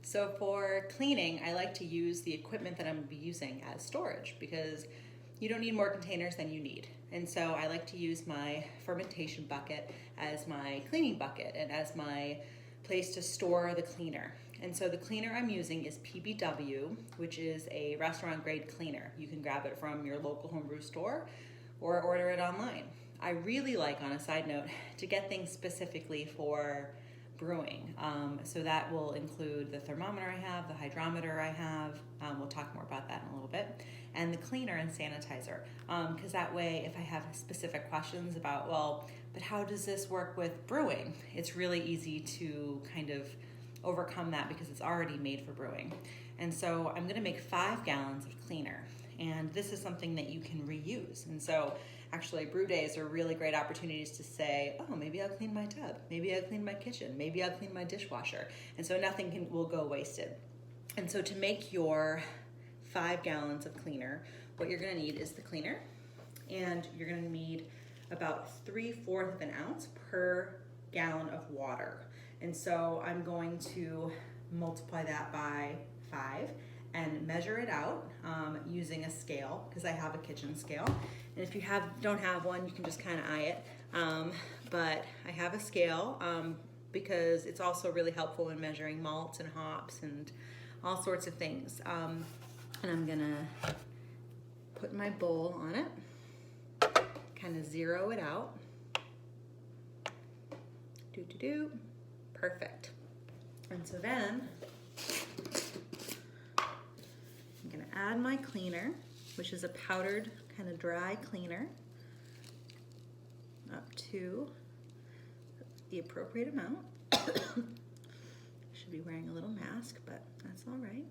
So for cleaning, I like to use the equipment that I'm gonna be using as storage because you don't need more containers than you need. And so I like to use my fermentation bucket as my cleaning bucket and as my place to store the cleaner. And so the cleaner I'm using is PBW, which is a restaurant grade cleaner. You can grab it from your local homebrew store or order it online. I really like, on a side note, to get things specifically for brewing. So that will include the thermometer I have, the hydrometer I have, we'll talk more about that in a little bit, and the cleaner and sanitizer. Because that way, if I have specific questions about, well, but how does this work with brewing? It's really easy to kind of overcome that because it's already made for brewing. And so I'm gonna make 5 gallons of cleaner. And this is something that you can reuse. And so actually brew days are really great opportunities to say, oh, maybe I'll clean my tub, maybe I'll clean my kitchen, maybe I'll clean my dishwasher. And so nothing will go wasted. And so to make your 5 gallons of cleaner, what you're gonna need is the cleaner, and you're gonna need about 3/4 of an ounce per gallon of water. And so I'm going to multiply that by 5 and measure it out using a scale, because I have a kitchen scale. And if you don't have one, you can just kind of eye it. But I have a scale because it's also really helpful in measuring malts and hops and all sorts of things. And I'm gonna put my bowl on it, kind of zero it out. Perfect. And so then I'm gonna add my cleaner, which is a powdered kind of dry cleaner, up to the appropriate amount. Should be wearing a little mask, but that's all right.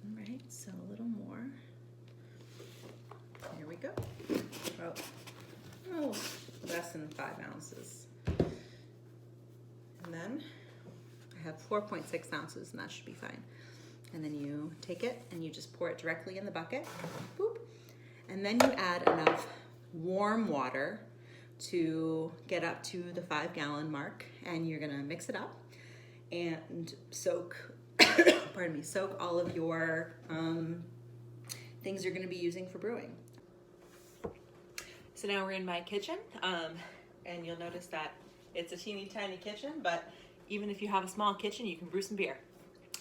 All right, so a little more. Here we go. Oh, less than 5 ounces. And then I have 4.6 ounces, and that should be fine. And then you take it and you just pour it directly in the bucket. Boop. And then you add enough warm water to get up to the 5 gallon mark, and you're gonna mix it up and soak, pardon me, soak all of your things you're gonna be using for brewing. So now we're in my kitchen, and you'll notice that it's a teeny tiny kitchen, but even if you have a small kitchen, you can brew some beer.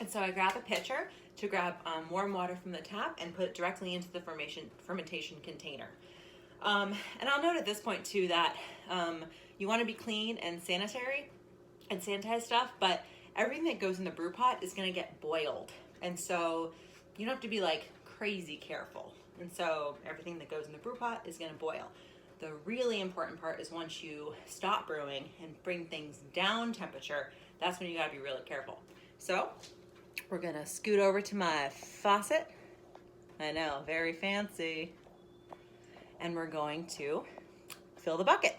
And so I grab a pitcher to grab warm water from the tap and put it directly into the fermentation container. And I'll note at this point too that you want to be clean and sanitary and sanitize stuff, but everything that goes in the brew pot is going to get boiled. And so you don't have to be like crazy careful. And so everything that goes in the brew pot is going to boil. The really important part is once you stop brewing and bring things down temperature, that's when you got to be really careful. So we're going to scoot over to my faucet. I know, very fancy. And we're going to fill the bucket.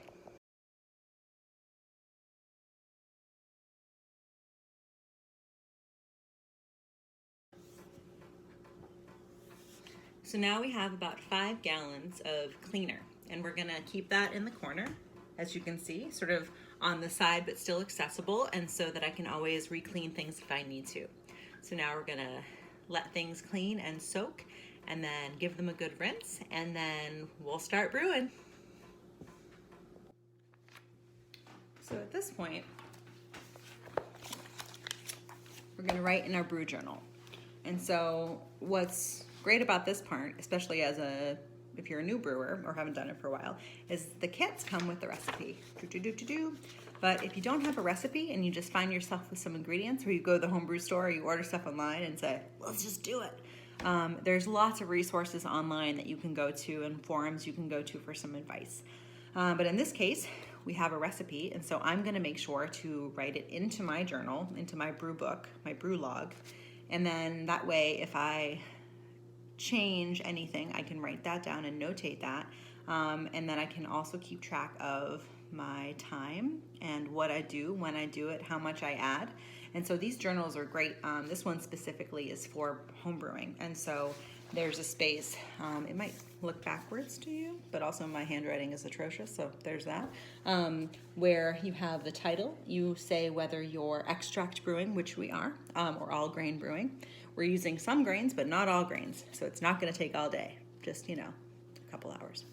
So now we have about 5 gallons of cleaner, and we're gonna keep that in the corner, as you can see, sort of on the side but still accessible, and so that I can always re-clean things if I need to. So now we're gonna let things clean and soak, and then give them a good rinse, and then we'll start brewing. So at this point, we're gonna write in our brew journal. And so what's great about this part, especially if you're a new brewer or haven't done it for a while, is the kits come with the recipe. But if you don't have a recipe and you just find yourself with some ingredients, or you go to the homebrew store or you order stuff online and say, let's just do it. There's lots of resources online that you can go to and forums you can go to for some advice. But in this case, we have a recipe, and so I'm gonna make sure to write it into my journal, into my brew book, my brew log. And then that way, if I change anything, I can write that down and notate that. And then I can also keep track of my time and what I do, when I do it, how much I add. And so these journals are great. This one specifically is for home brewing. And so there's a space. It might look backwards to you, but also my handwriting is atrocious, so there's that. Where you have the title, you say whether you're extract brewing, which we are, or all grain brewing. We're using some grains, but not all grains, so it's not gonna take all day, just, a couple hours.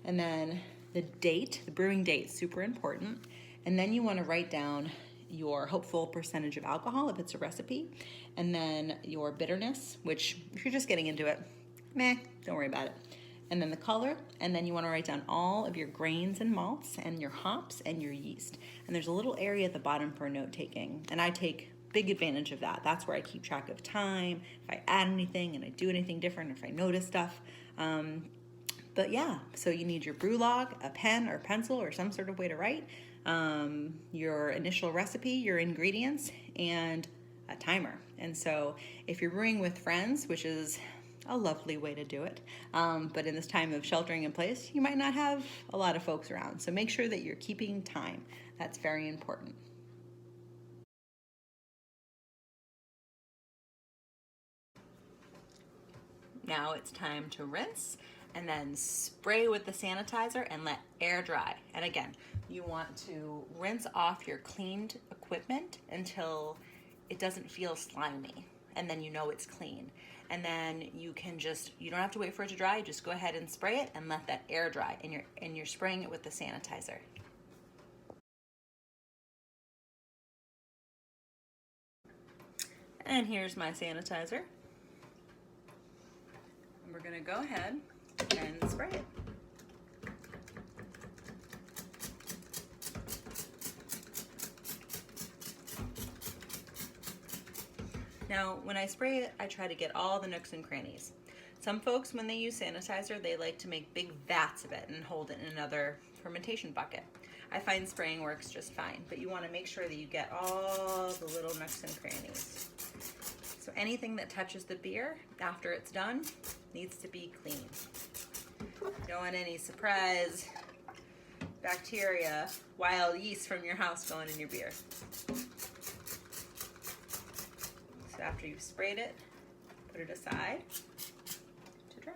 And then the date, the brewing date, super important. And then you wanna write down your hopeful percentage of alcohol if it's a recipe, and then your bitterness, which if you're just getting into it, don't worry about it. And then the color, and then you want to write down all of your grains and malts and your hops and your yeast. And there's a little area at the bottom for note taking, and I take big advantage of that. That's where I keep track of time, if I add anything and I do anything different, if I notice stuff. But yeah, so you need your brew log, a pen or pencil or some sort of way to write, your initial recipe, your ingredients, and a timer. And so if you're brewing with friends, which is a lovely way to do it, but in this time of sheltering in place, you might not have a lot of folks around. So make sure that you're keeping time. That's very important. Now it's time to rinse and then spray with the sanitizer and let air dry. And again, you want to rinse off your cleaned equipment until it doesn't feel slimy, and then you know it's clean. And then you don't have to wait for it to dry, just go ahead and spray it and let that air dry, and you're spraying it with the sanitizer. And here's my sanitizer. And we're gonna go ahead and spray it. Now, when I spray it, I try to get all the nooks and crannies. Some folks, when they use sanitizer, they like to make big vats of it and hold it in another fermentation bucket. I find spraying works just fine, but you want to make sure that you get all the little nooks and crannies. So anything that touches the beer after it's done needs to be clean. You don't want any surprise bacteria, wild yeast from your house going in your beer. So after you've sprayed it, put it aside to dry.